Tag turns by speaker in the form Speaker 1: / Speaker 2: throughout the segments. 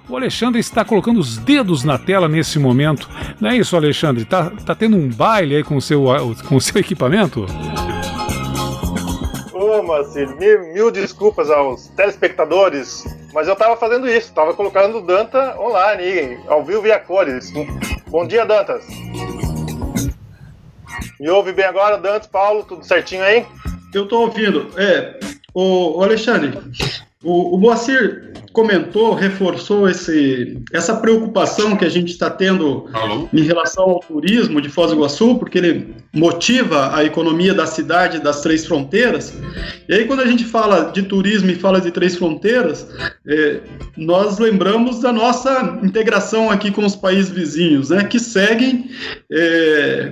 Speaker 1: O Alexandre está colocando os dedos na tela nesse momento. Não é isso, Alexandre? Tá tendo um baile aí com o seu equipamento?
Speaker 2: Ô, Moacir, mil desculpas aos telespectadores, mas eu estava fazendo isso, estava colocando o Danta online, ao vivo e a cores. Bom dia, Dantas. Me ouve bem agora, Dantas, Paulo, tudo certinho aí?
Speaker 3: Eu estou ouvindo. O Alexandre, o Moacir comentou, reforçou essa preocupação que a gente está tendo em relação ao turismo de Foz do Iguaçu, porque ele motiva a economia da cidade das Três Fronteiras. E aí, quando a gente fala de turismo e fala de Três Fronteiras, nós lembramos da nossa integração aqui com os países vizinhos, né, que seguem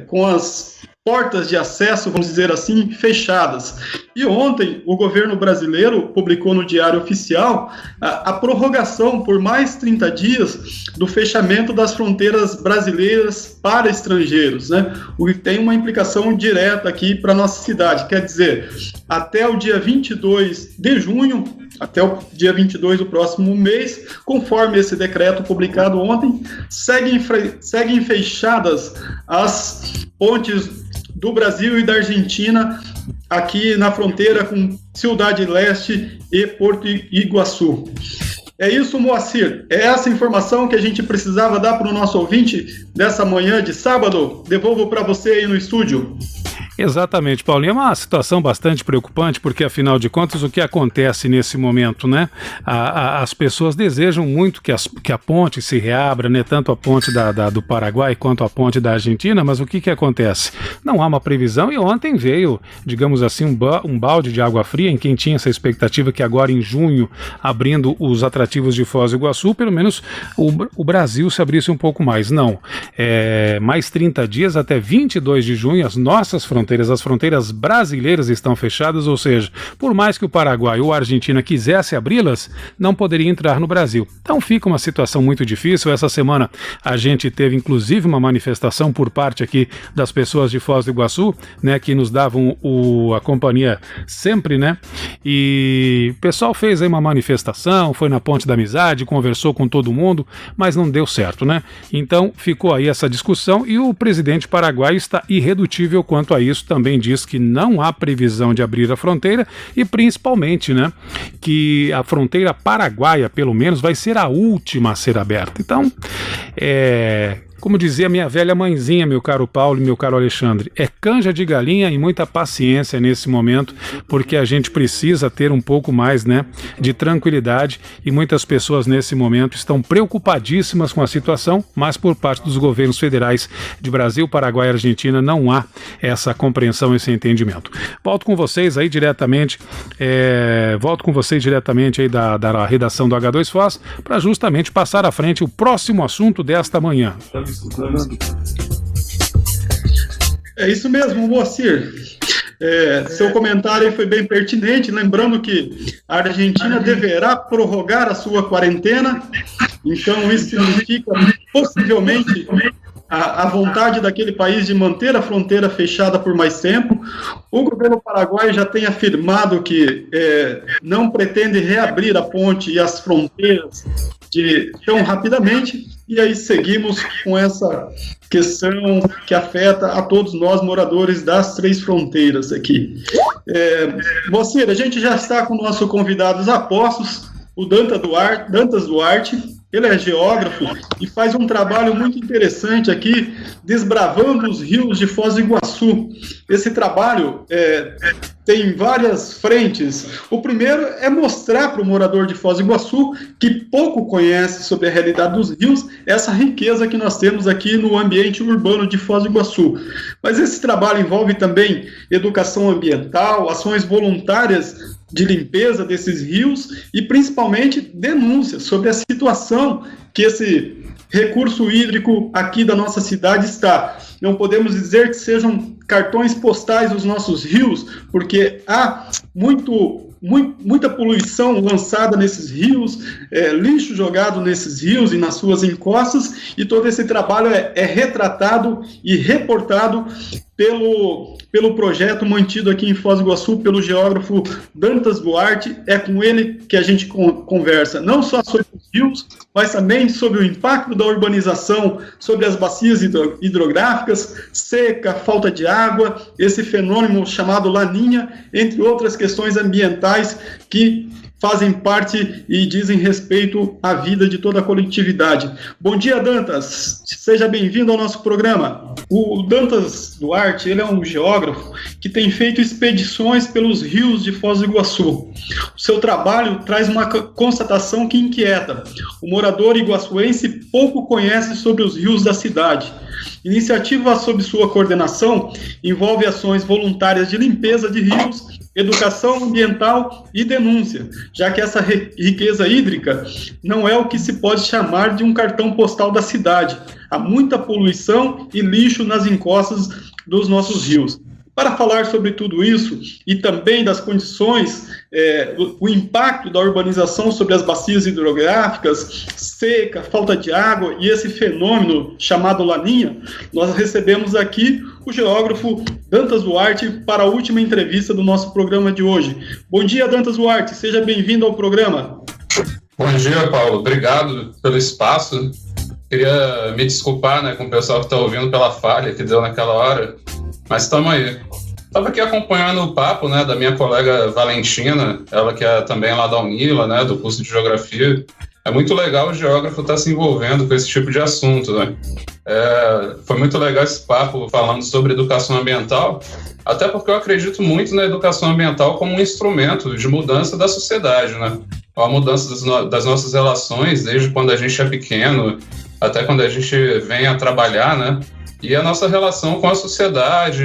Speaker 3: com as portas de acesso, vamos dizer assim, fechadas. E ontem o governo brasileiro publicou no Diário Oficial a prorrogação por mais 30 dias do fechamento das fronteiras brasileiras para estrangeiros, né? O que tem uma implicação direta aqui para a nossa cidade. Quer dizer, até o dia 22 de junho, até o dia 22 do próximo mês, conforme esse decreto publicado ontem, seguem fechadas as pontes do Brasil e da Argentina, aqui na fronteira com Cidade Leste e Porto Iguaçu. É isso, Moacir. É essa informação que a gente precisava dar para o nosso ouvinte dessa manhã de sábado. Devolvo para você aí no estúdio.
Speaker 1: Exatamente, Paulinho. É uma situação bastante preocupante, porque, afinal de contas, o que acontece nesse momento, né? As pessoas desejam muito que a ponte se reabra, né? Tanto a ponte do Paraguai quanto a ponte da Argentina, mas o que acontece? Não há uma previsão e ontem veio, digamos assim, um balde de água fria em quem tinha essa expectativa que agora em junho, abrindo os atrativos de Foz do Iguaçu, pelo menos o Brasil se abrisse um pouco mais. Não. Mais 30 dias, até 22 de junho, as nossas as fronteiras brasileiras estão fechadas, ou seja, por mais que o Paraguai ou a Argentina quisesse abri-las, não poderia entrar no Brasil. Então fica uma situação muito difícil. Essa semana a gente teve inclusive uma manifestação por parte aqui das pessoas de Foz do Iguaçu, né, que nos davam a companhia sempre, né, e o pessoal fez aí uma manifestação, foi na Ponte da Amizade, conversou com todo mundo, mas não deu certo, né? Então ficou aí essa discussão e o presidente paraguaio está irredutível quanto a isso. Também diz que não há previsão de abrir a fronteira e principalmente, né, que a fronteira paraguaia, pelo menos, vai ser a última a ser aberta. Então, como dizia minha velha mãezinha, meu caro Paulo e meu caro Alexandre, é canja de galinha e muita paciência nesse momento, porque a gente precisa ter um pouco mais, né, de tranquilidade, e muitas pessoas nesse momento estão preocupadíssimas com a situação, mas por parte dos governos federais de Brasil, Paraguai e Argentina não há essa compreensão, esse entendimento. Volto com vocês aí diretamente aí da redação do H2 Foz, para justamente passar à frente o próximo assunto desta manhã.
Speaker 3: É isso mesmo, Moacir. Seu comentário foi bem pertinente, lembrando que a Argentina deverá prorrogar a sua quarentena, então isso significa possivelmente a vontade daquele país de manter a fronteira fechada por mais tempo. O governo paraguaio já tem afirmado que não pretende reabrir a ponte e as fronteiras tão rapidamente, e aí seguimos com essa questão que afeta a todos nós, moradores das Três Fronteiras aqui. Moacir, a gente já está com o nosso convidado a postos, o Dantas Duarte. Ele é geógrafo e faz um trabalho muito interessante aqui, desbravando os rios de Foz do Iguaçu. Esse trabalho tem várias frentes. O primeiro é mostrar para o morador de Foz do Iguaçu, que pouco conhece sobre a realidade dos rios, essa riqueza que nós temos aqui no ambiente urbano de Foz do Iguaçu. Mas esse trabalho envolve também educação ambiental, ações voluntárias de limpeza desses rios e principalmente denúncias sobre a situação que esse recurso hídrico aqui da nossa cidade está. Não podemos dizer que sejam cartões postais dos nossos rios, porque há muita poluição lançada nesses rios, lixo jogado nesses rios e nas suas encostas, e todo esse trabalho é retratado e reportado pelo projeto mantido aqui em Foz do Iguaçu pelo geógrafo Dantas Duarte. É com ele que a gente conversa não só sobre os rios, mas também sobre o impacto da urbanização sobre as bacias hidrográficas, seca, falta de água, esse fenômeno chamado Laninha, entre outras questões ambientais que fazem parte e dizem respeito à vida de toda a coletividade. Bom dia, Dantas. Seja bem-vindo ao nosso programa. O Dantas Duarte, ele é um geógrafo que tem feito expedições pelos rios de Foz do Iguaçu. O seu trabalho traz uma constatação que inquieta. O morador iguaçuense pouco conhece sobre os rios da cidade. Iniciativa sob sua coordenação envolve ações voluntárias de limpeza de rios, educação ambiental e denúncia, já que essa riqueza hídrica não é o que se pode chamar de um cartão postal da cidade. Há muita poluição e lixo nas encostas dos nossos rios. Para falar sobre tudo isso e também das condições, o impacto da urbanização sobre as bacias hidrográficas, seca, falta de água e esse fenômeno chamado Laninha, nós recebemos aqui o geógrafo Dantas Duarte para a última entrevista do nosso programa de hoje. Bom dia, Dantas Duarte, seja bem-vindo ao programa.
Speaker 4: Bom dia, Paulo, obrigado pelo espaço. Queria me desculpar, com o pessoal que está ouvindo pela falha que deu naquela hora, mas estamos aí. Estava aqui acompanhando o papo, da minha colega Valentina, ela que é também lá da Unila, do curso de Geografia. É muito legal o geógrafo estar se envolvendo com esse tipo de assunto, Foi muito legal esse papo falando sobre educação ambiental, até porque eu acredito muito na educação ambiental como um instrumento de mudança da sociedade, A mudança das nossas relações, desde quando a gente é pequeno até quando a gente vem a trabalhar, E a nossa relação com a sociedade,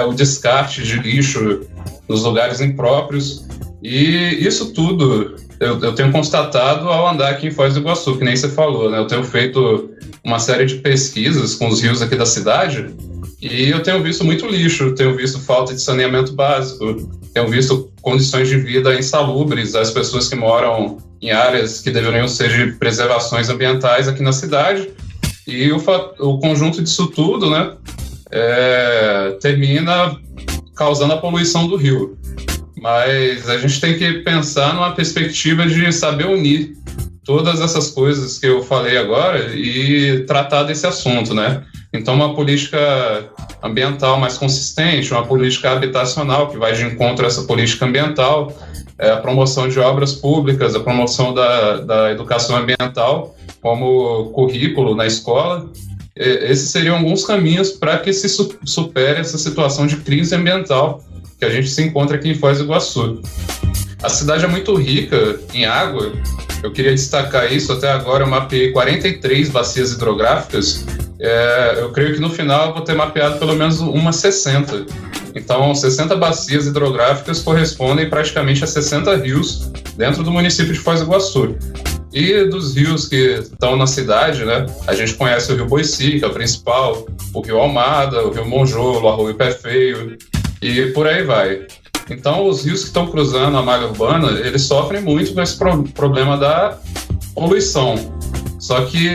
Speaker 4: o descarte de lixo nos lugares impróprios. E isso tudo eu tenho constatado ao andar aqui em Foz do Iguaçu, que nem você falou, Eu tenho feito uma série de pesquisas com os rios aqui da cidade e eu tenho visto muito lixo, tenho visto falta de saneamento básico, tenho visto condições de vida insalubres das pessoas que moram em áreas que deveriam ser de preservações ambientais aqui na cidade. E o conjunto disso tudo, termina causando a poluição do rio. Mas a gente tem que pensar numa perspectiva de saber unir todas essas coisas que eu falei agora e tratar desse assunto, Então, uma política ambiental mais consistente, uma política habitacional que vai de encontro a essa política ambiental, a promoção de obras públicas, a promoção da educação ambiental como currículo na escola. Esses seriam alguns caminhos para que se supere essa situação de crise ambiental que a gente se encontra aqui em Foz do Iguaçu. A cidade é muito rica em água, eu queria destacar isso. Até agora eu mapeei 43 bacias hidrográficas, eu creio que no final eu vou ter mapeado pelo menos umas 60. Então, 60 bacias hidrográficas correspondem praticamente a 60 rios dentro do município de Foz do Iguaçu. E dos rios que estão na cidade, a gente conhece o Rio Boici, que é o principal, o Rio Almada, o Rio Monjolo, o Arroio Pé Feio, e por aí vai. Então, os rios que estão cruzando a malha urbana, eles sofrem muito com esse problema da poluição. Só que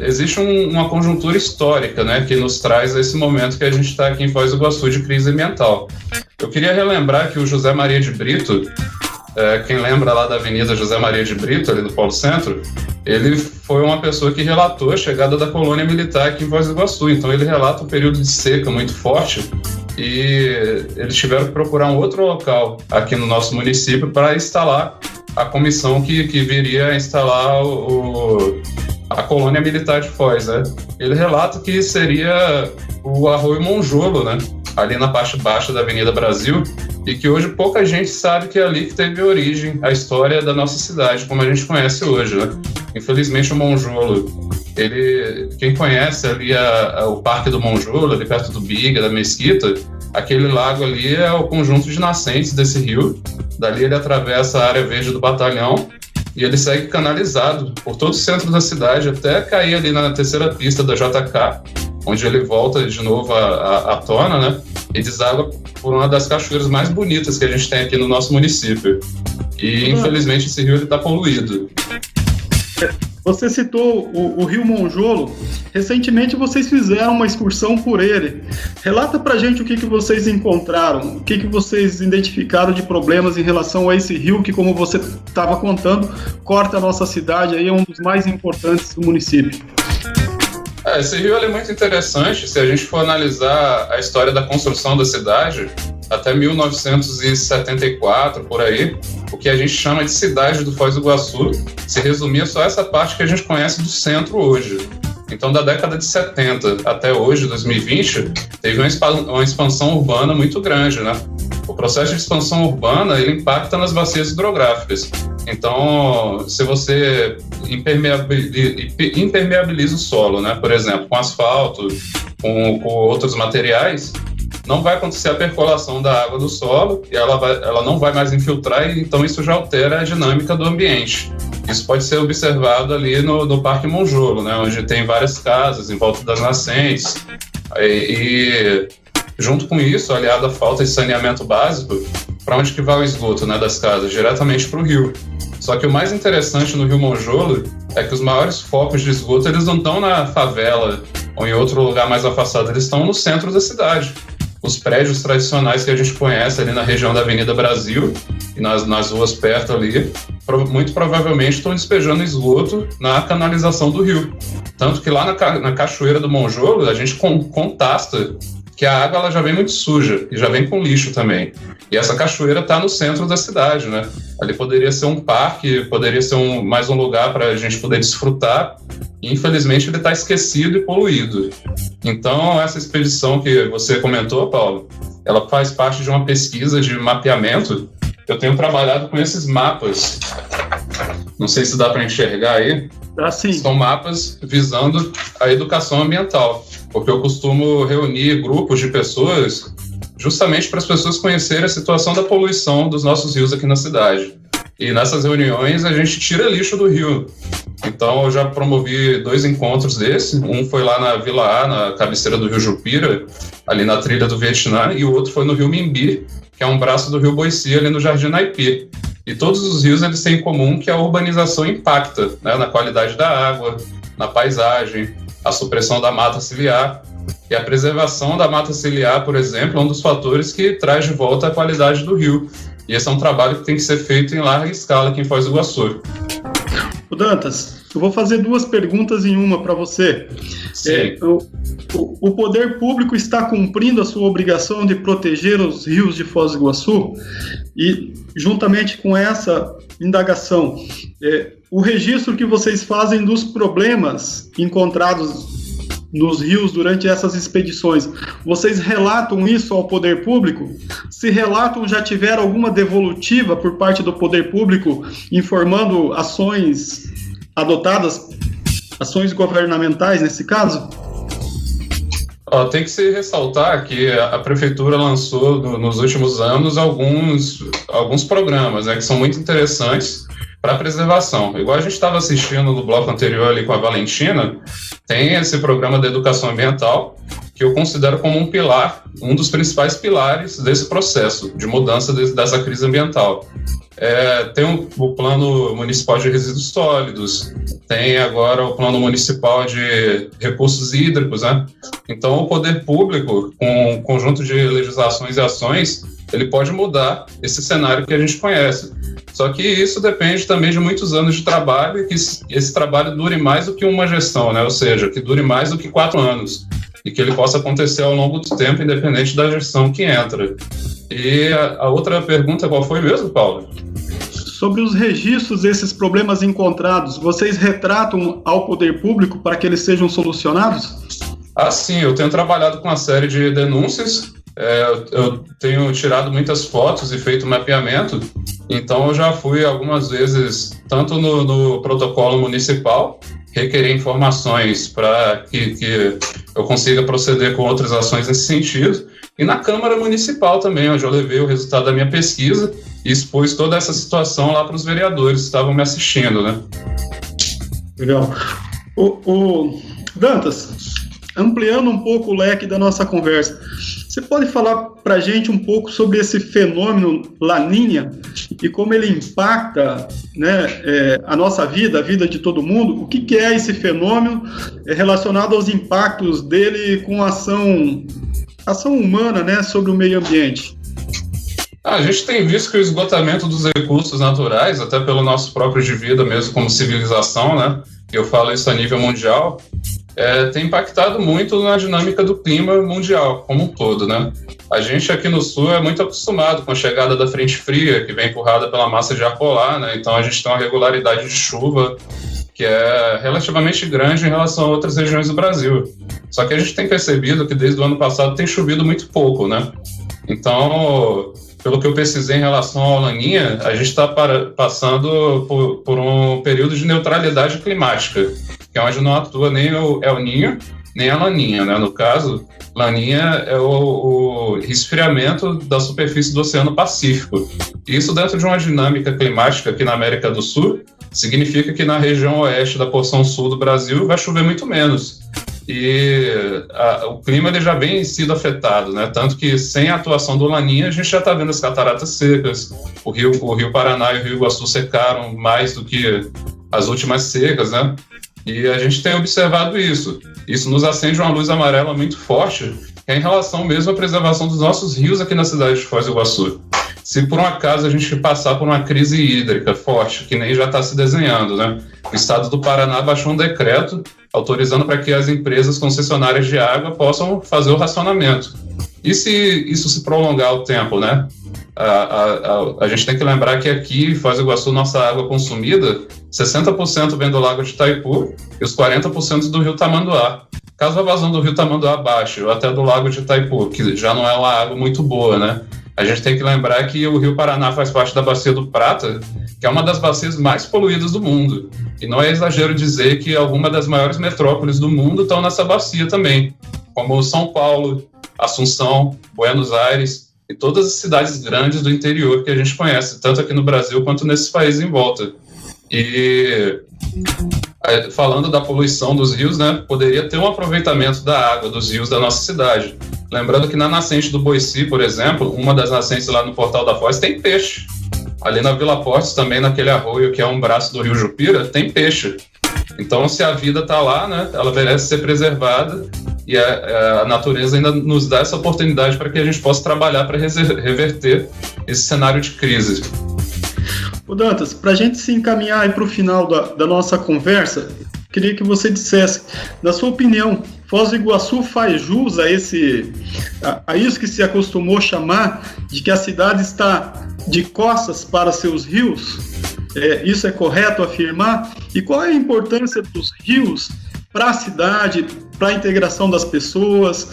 Speaker 4: existe uma conjuntura histórica, que nos traz esse momento que a gente está aqui em Foz do Iguaçu de crise ambiental. Eu queria relembrar que o José Maria de Brito, quem lembra lá da Avenida José Maria de Brito, ali do Polo Centro, ele foi uma pessoa que relatou a chegada da colônia militar aqui em Foz do Iguaçu. Então ele relata um período de seca muito forte e eles tiveram que procurar um outro local aqui no nosso município para instalar a comissão que viria a instalar a colônia militar de Foz, Ele relata que seria o Arroio Monjolo, ali na parte baixa da Avenida Brasil, e que hoje pouca gente sabe que é ali que teve origem a história da nossa cidade, como a gente conhece hoje, Infelizmente o Monjolo, quem conhece ali o Parque do Monjolo, ali perto do Biga, da Mesquita, aquele lago ali é o conjunto de nascentes desse rio. Dali ele atravessa a área verde do batalhão e ele segue canalizado por todo o centro da cidade até cair ali na terceira pista da JK, onde ele volta de novo à tona, e deságua por uma das cachoeiras mais bonitas que a gente tem aqui no nosso município. E, infelizmente, esse rio está poluído.
Speaker 3: Você citou o Rio Monjolo. Recentemente vocês fizeram uma excursão por ele. Relata pra gente o que vocês encontraram, o que vocês identificaram de problemas em relação a esse rio que, como você estava contando, corta a nossa cidade, aí é um dos mais importantes do município.
Speaker 4: Esse rio é muito interessante. Se a gente for analisar a história da construção da cidade, até 1974, por aí, o que a gente chama de cidade do Foz do Iguaçu se resumia só essa parte que a gente conhece do centro hoje. Então, da década de 70 até hoje, 2020, teve uma expansão urbana muito grande, né? O processo de expansão urbana, ele impacta nas bacias hidrográficas. Então, se você impermeabiliza o solo, né? Por exemplo, com asfalto, com outros materiais, não vai acontecer a percolação da água do solo e ela não vai mais infiltrar, e então isso já altera a dinâmica do ambiente. Isso pode ser observado ali no Parque Monjolo, né, onde tem várias casas em volta das nascentes. E junto com isso, aliado à falta de saneamento básico, para onde que vai o esgoto, né, das casas? Diretamente para o rio. Só que o mais interessante no Rio Monjolo é que os maiores focos de esgoto, eles não estão na favela ou em outro lugar mais afastado, eles estão no centro da cidade. Os prédios tradicionais que a gente conhece ali na região da Avenida Brasil e nas ruas perto ali, muito provavelmente estão despejando esgoto na canalização do rio. Tanto que lá na Cachoeira do Monjolo, a gente contasta que a água ela já vem muito suja e já vem com lixo também. E essa cachoeira está no centro da cidade, né? Ali poderia ser um parque, poderia ser mais um lugar para a gente poder desfrutar. E, infelizmente, ele está esquecido e poluído. Então, essa expedição que você comentou, Paulo, ela faz parte de uma pesquisa de mapeamento. Eu tenho trabalhado com esses mapas. Não sei se dá para enxergar aí.
Speaker 3: Sim.
Speaker 4: São mapas visando a educação ambiental, porque eu costumo reunir grupos de pessoas justamente para as pessoas conhecerem a situação da poluição dos nossos rios aqui na cidade. E nessas reuniões a gente tira lixo do rio. Então eu já promovi 2 encontros desse. Um foi lá na Vila A, na cabeceira do Rio Jupira, ali na trilha do Vietnã, e o outro foi no Rio Mimbi, que é um braço do Rio Boici, ali no Jardim Naipi. E todos os rios eles têm em comum que a urbanização impacta, né, na qualidade da água, na paisagem, a supressão da mata ciliar. E a preservação da mata ciliar, por exemplo, é um dos fatores que traz de volta a qualidade do rio. E esse é um trabalho que tem que ser feito em larga escala aqui em Foz do Iguaçu.
Speaker 3: O Dantas, eu vou fazer 2 perguntas em uma para você. O poder público está cumprindo a sua obrigação de proteger os rios de Foz do Iguaçu? E, juntamente com essa indagação, o registro que vocês fazem dos problemas encontrados nos rios durante essas expedições, vocês relatam isso ao poder público? Se relatam, já tiveram alguma devolutiva por parte do poder público informando ações adotadas, ações governamentais nesse caso?
Speaker 4: Tem que se ressaltar que a Prefeitura lançou nos últimos anos alguns programas, né, que são muito interessantes para a preservação. Igual a gente estava assistindo no bloco anterior ali com a Valentina, tem esse programa de educação ambiental, que eu considero como um pilar, um dos principais pilares desse processo de mudança dessa crise ambiental. Tem o Plano Municipal de Resíduos Sólidos, tem agora o Plano Municipal de Recursos Hídricos, né? Então, o poder público, com um conjunto de legislações e ações, ele pode mudar esse cenário que a gente conhece. Só que isso depende também de muitos anos de trabalho e que esse trabalho dure mais do que uma gestão, né? Ou seja, que dure mais do que 4 anos e que ele possa acontecer ao longo do tempo, independente da gestão que entra. E a outra pergunta, qual foi mesmo, Paulo?
Speaker 3: Sobre os registros desses problemas encontrados, vocês retratam ao poder público para que eles sejam solucionados?
Speaker 4: Sim, eu tenho trabalhado com uma série de denúncias, eu tenho tirado muitas fotos e feito mapeamento, então eu já fui algumas vezes, tanto no protocolo municipal, requerer informações para que eu consiga proceder com outras ações nesse sentido, e na Câmara Municipal também, onde eu levei o resultado da minha pesquisa e expus toda essa situação lá para os vereadores que estavam me assistindo, né?
Speaker 3: Legal. O Dantas, ampliando um pouco o leque da nossa conversa, você pode falar para a gente um pouco sobre esse fenômeno La Niña e como ele impacta né, a nossa vida, a vida de todo mundo, o que é esse fenômeno relacionado aos impactos dele com a ação humana, né, sobre o meio ambiente?
Speaker 4: A gente tem visto que o esgotamento dos recursos naturais, até pelo nosso próprio de vida mesmo como civilização, né, eu falo isso a nível mundial, tem impactado muito na dinâmica do clima mundial como um todo, né? A gente aqui no sul é muito acostumado com a chegada da frente fria, que vem empurrada pela massa de ar polar, né? Então a gente tem uma regularidade de chuva que é relativamente grande em relação a outras regiões do Brasil. Só que a gente tem percebido que desde o ano passado tem chovido muito pouco, né? Então, pelo que eu pesquisei em relação ao Laninha, a gente está passando por um período de neutralidade climática, que é onde não atua nem o El Niño, nem a Laninha, né? No caso, Laninha é o resfriamento da superfície do Oceano Pacífico. E isso dentro de uma dinâmica climática aqui na América do Sul, significa que na região oeste da porção sul do Brasil vai chover muito menos. E o clima ele já vem sido afetado, né? Tanto que sem a atuação do Laninha, a gente já está vendo as cataratas secas, o Rio Paraná e o Rio Iguaçu secaram mais do que as últimas secas, né? E a gente tem observado isso. Isso nos acende uma luz amarela muito forte, que é em relação mesmo à preservação dos nossos rios aqui na cidade de Foz do Iguaçu. Se por um acaso a gente passar por uma crise hídrica forte, que nem já está se desenhando, né? O estado do Paraná baixou um decreto autorizando para que as empresas concessionárias de água possam fazer o racionamento. E se isso se prolongar ao tempo, né? A gente tem que lembrar que aqui em Foz do Iguaçu, nossa água consumida, 60% vem do Lago de Itaipu e os 40% do Rio Tamanduá. Caso a vazão do Rio Tamanduá baixe, ou até do Lago de Itaipu, que já não é uma água muito boa, né? A gente tem que lembrar que o Rio Paraná faz parte da Bacia do Prata, que é uma das bacias mais poluídas do mundo. E não é exagero dizer que algumas das maiores metrópoles do mundo estão nessa bacia também, como São Paulo, Assunção, Buenos Aires e todas as cidades grandes do interior que a gente conhece, tanto aqui no Brasil quanto nesses países em volta. E falando da poluição dos rios, né, poderia ter um aproveitamento da água dos rios da nossa cidade. Lembrando que na nascente do Boici, por exemplo, uma das nascentes lá no Portal da Foz, tem peixe. Ali na Vila Portes, também naquele arroio que é um braço do Rio Jupira, tem peixe. Então, se a vida está lá, né, ela merece ser preservada e a natureza ainda nos dá essa oportunidade para que a gente possa trabalhar para reverter esse cenário de crise.
Speaker 3: Ô Dantas, para a gente se encaminhar para o final da nossa conversa, queria que você dissesse, na sua opinião, Foz do Iguaçu faz jus a isso que se acostumou chamar de que a cidade está de costas para seus rios? Isso é correto afirmar? E qual é a importância dos rios para a cidade, para a integração das pessoas,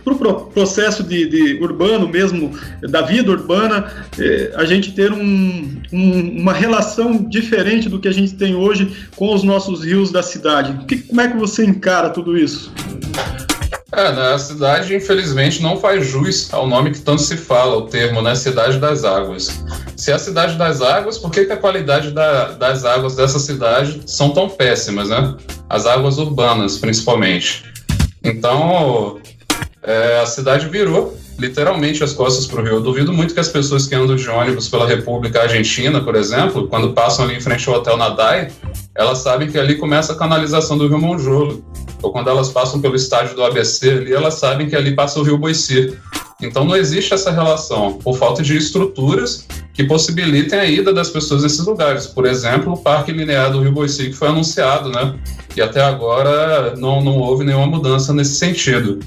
Speaker 3: para o processo de urbano mesmo, da vida urbana, a gente ter uma relação diferente do que a gente tem hoje com os nossos rios da cidade. Como é que você encara tudo isso?
Speaker 4: A cidade, infelizmente, não faz jus ao nome que tanto se fala, o termo, né, Cidade das Águas. Se é a Cidade das Águas, por que a qualidade das águas dessa cidade são tão péssimas, né? As águas urbanas, principalmente. Então, a cidade virou literalmente as costas para o rio. Eu duvido muito que as pessoas que andam de ônibus pela República Argentina, por exemplo, quando passam ali em frente ao Hotel Nadai, elas sabem que ali começa a canalização do Rio Monjolo. Ou quando elas passam pelo estádio do ABC ali, elas sabem que ali passa o Rio Boici. Então não existe essa relação, por falta de estruturas que possibilitem a ida das pessoas nesses lugares. Por exemplo, o Parque Linear do Rio Boici, que foi anunciado, né? E até agora não houve nenhuma mudança nesse sentido.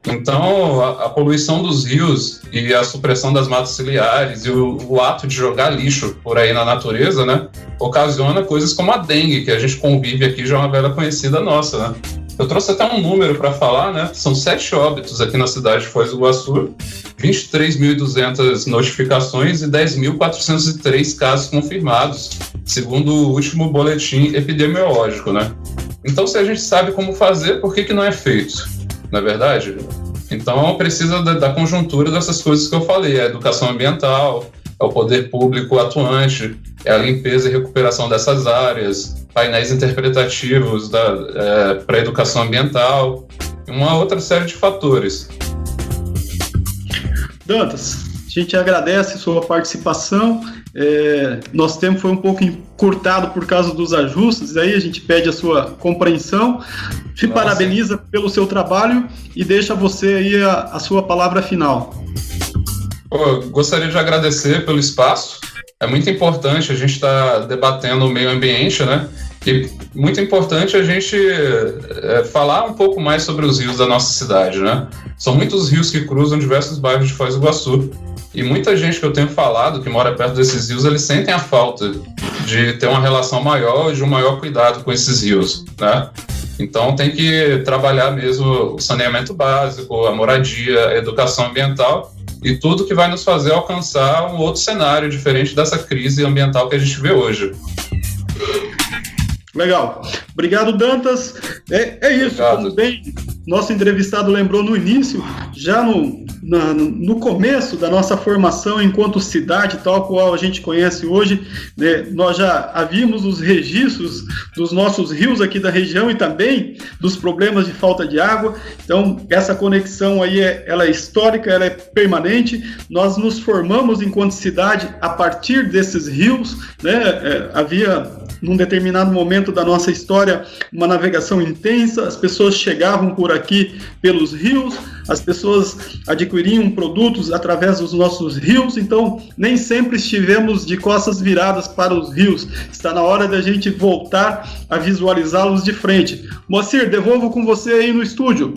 Speaker 4: Então, a poluição dos rios e a supressão das matas ciliares e o ato de jogar lixo por aí na natureza, né, ocasiona coisas como a dengue, que a gente convive aqui, já é uma velha conhecida nossa, né? Eu trouxe até um número para falar, né? São 7 óbitos aqui na cidade de Foz do Iguaçu, 23.200 notificações e 10.403 casos confirmados, segundo o último boletim epidemiológico, né? Então, se a gente sabe como fazer, por que não é feito? Não é verdade? Então, precisa da conjuntura dessas coisas que eu falei, a educação ambiental, é o poder público atuante, é a limpeza e recuperação dessas áreas, painéis interpretativos para a educação ambiental, e uma outra série de fatores.
Speaker 3: Dantas, a gente agradece sua participação Nosso tempo foi um pouco encurtado por causa dos ajustes, aí a gente pede a sua compreensão. Te parabeniza pelo seu trabalho e deixa você aí a sua palavra final.
Speaker 4: Eu gostaria de agradecer pelo espaço. É muito importante a gente estar debatendo o meio ambiente, né? E muito importante a gente falar um pouco mais sobre os rios da nossa cidade, né? São muitos rios que cruzam diversos bairros de Foz do Iguaçu. E muita gente que eu tenho falado, que mora perto desses rios, eles sentem a falta de ter uma relação maior, de um maior cuidado com esses rios, né? Então tem que trabalhar mesmo o saneamento básico, a moradia, a educação ambiental e tudo que vai nos fazer alcançar um outro cenário diferente dessa crise ambiental que a gente vê hoje.
Speaker 3: Legal. Obrigado, Dantas. É isso,
Speaker 4: Obrigado.
Speaker 3: Como bem nosso entrevistado lembrou no início, já no começo da nossa formação enquanto cidade, tal qual a gente conhece hoje, né, nós já havíamos os registros dos nossos rios aqui da região e também dos problemas de falta de água. Então, essa conexão aí, ela é histórica, ela é permanente. Nós nos formamos enquanto cidade a partir desses rios, né? Havia num determinado momento da nossa história, uma navegação intensa, as pessoas chegavam por aqui pelos rios, as pessoas adquiriam produtos através dos nossos rios, então nem sempre estivemos de costas viradas para os rios. Está na hora da gente voltar a visualizá-los de frente. Moacir, devolvo com você aí no estúdio.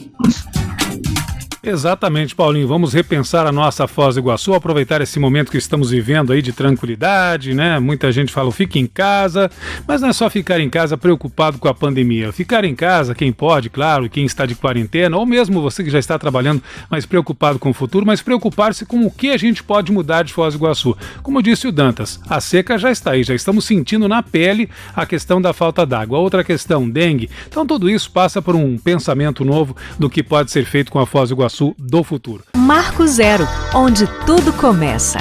Speaker 1: Exatamente, Paulinho. Vamos repensar a nossa Foz do Iguaçu, aproveitar esse momento que estamos vivendo aí de tranquilidade, né? Muita gente fala, fique em casa, mas não é só ficar em casa preocupado com a pandemia. Ficar em casa, quem pode, claro, quem está de quarentena, ou mesmo você que já está trabalhando, mas preocupado com o futuro, mas preocupar-se com o que a gente pode mudar de Foz do Iguaçu. Como disse o Dantas, a seca já está aí, já estamos sentindo na pele a questão da falta d'água. Outra questão, dengue. Então tudo isso passa por um pensamento novo do que pode ser feito com a Foz do Iguaçu do futuro.
Speaker 5: Marco Zero, onde tudo começa.